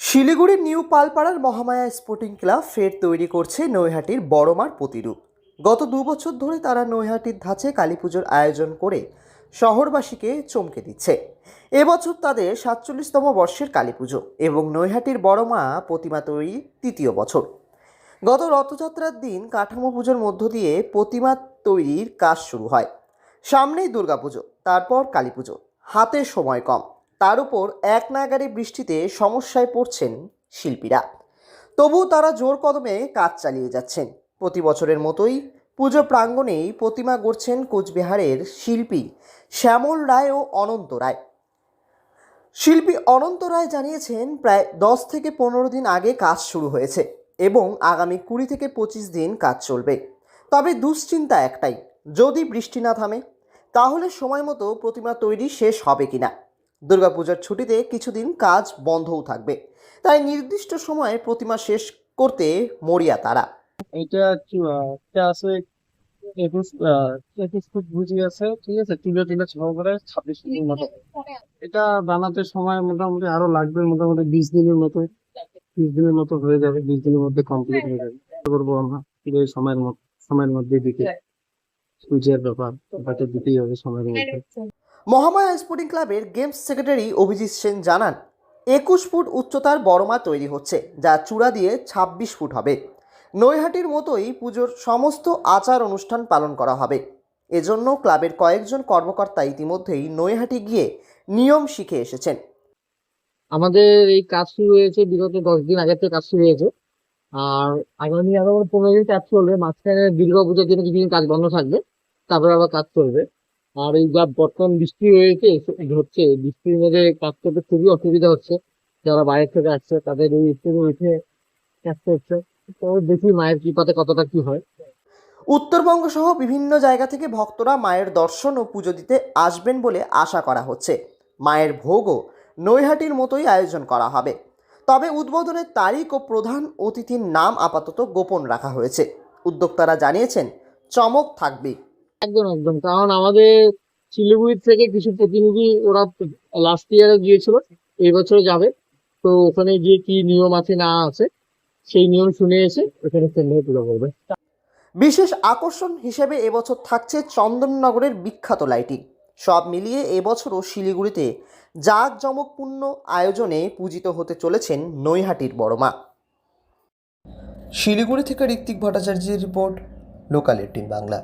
শিলিগুড়ির new পালপাড়ার Mahamaya sporting club ফের তৈরি করছে নৈহাটির বড়মার প্রতিরূপ। গত 2 বছর ধরে তারা নৈহাটির ধাঁচে কালীপুজোর আয়োজন করে শহরবাসীকে চমকে দিচ্ছে। এবছর তাদের 47তম বর্ষের কালীপুজো এবং নৈহাটির বড়মা প্রতিমা তৈরির 3য় বছর। গত রথযাত্রার দিন কাঠামো পুজোর মধ্য দিয়ে প্রতিমা তৈরির কাজ শুরু হয়। সামনেই দুর্গাপুজো, তারপর কালীপুজো, হাতে সময় কম, তার উপর এক নাগাড়ে বৃষ্টিতে সমস্যায় পড়ছেন শিল্পীরা। তবু তারা জোর কদমে কাজ চালিয়ে যাচ্ছেন। প্রতি বছরের মতোই পুজো প্রাঙ্গণেই প্রতিমা গড়ছেন কোচবিহারের শিল্পী শ্যামল রায় ও অনন্ত রায়। শিল্পী অনন্ত রায় জানিয়েছেন, প্রায় 10 থেকে 15 দিন আগে কাজ শুরু হয়েছে এবং আগামী 20 থেকে 25 দিন কাজ চলবে। তবে দুশ্চিন্তা একটাই, যদি বৃষ্টি না থামে তাহলে সময় মতো প্রতিমা তৈরি শেষ হবে কিনা। দুর্গাপূজার ছুটিতে কিছুদিন কাজ বন্ধও থাকবে, তাই নির্দিষ্ট সময়ে প্রতিমা শেষ করতে মরিয়া তারা। এটা এটা আছে 21 ফুট বুঝি আছে, ঠিক আছে, তুলে তুলে ছোট করে 26 ফুটের মতো। এটা বানাতে সময় মোটামুটি আরো লাগবে, মোটামুটি 20 দিনের মতো হয়ে যাবে। 20 দিনের মধ্যে কমপ্লিট হয়ে যাবে। চেষ্টা করবো আমরা এই সময়ের মধ্যে দিতে। সূর্যের ব্যাপার, ওটাকে দিতেই হবে সময়ের মধ্যে। মহামায়া স্পোর্টিং ক্লাবের গেমস সেক্রেটারি অভিজিৎ সেন জানান, 21 ফুট উচ্চতার বড়মা তৈরি হচ্ছে, যা চূড়া দিয়ে 26 ফুট হবে। নৈহাটির মতোই পুজোর সমস্ত আচার অনুষ্ঠান পালন করা হবে। এজন্য ক্লাবের কয়েকজন কর্মকর্তা ইতিমধ্যেই নৈহাটি গিয়ে নিয়ম শিখে এসেছেন। আমাদের এই কাজ শুরু হয়েছে বিগত 10 দিন আগে থেকে কাজ শুরু হয়েছে। আর আগামী আরো 15 দিন কাজ চলবে। মাঝখানে দুর্গাপূজার জন্য কিছুদিন কাজ বন্ধ থাকবে, তারপরে আবার কাজ চলবে। আর এই যা বর্তমান বৃষ্টি হচ্ছে, বৃষ্টির মধ্যে কাজ করতে খুবই অসুবিধা হচ্ছে। যারা বাইরে থেকে আসছে তাদের এই স্টেজে উঠে কাজ করছে। তো দেখি মায়ের কৃপাতে কতটা কি হয়। উত্তরবঙ্গ সহ বিভিন্ন জায়গা থেকে ভক্তরা মায়ের দর্শন ও পুজো দিতে আসবেন বলে আশা করা হচ্ছে। মায়ের ভোগও নৈহাটির মতোই আয়োজন করা হবে, তবে উদ্বোধনের তারিখ ও প্রধান অতিথির নাম আপাতত গোপন রাখা হয়েছে। উদ্যোক্তারা জানিয়েছেন, চমক থাকবে। একদম একদম, কারণ আমাদের শিলিগুড়ি থেকে কিছু প্রতিনিধি ওরা লাস্ট ইয়ারে গিয়েছিল, এই বছর যাবে। তো ওখানে গিয়ে কি নিয়ম আছে না আছে সেই নিয়ম শুনে এসে ওখানে কেন্দ্রে পুজো করবে। বিশেষ আকর্ষণ হিসেবে এবছর থাকছে চন্দননগরের বিখ্যাত লাইটিং। সব মিলিয়ে এবছরও শিলিগুড়িতে জাঁকজমকপূর্ণ আয়োজনে পূজিত হতে চলেছেন নৈহাটির বড়মা। শিলিগুড়ি থেকে ঋত্বিক ভট্টাচার্যের রিপোর্ট, লোকাল 18 বাংলা।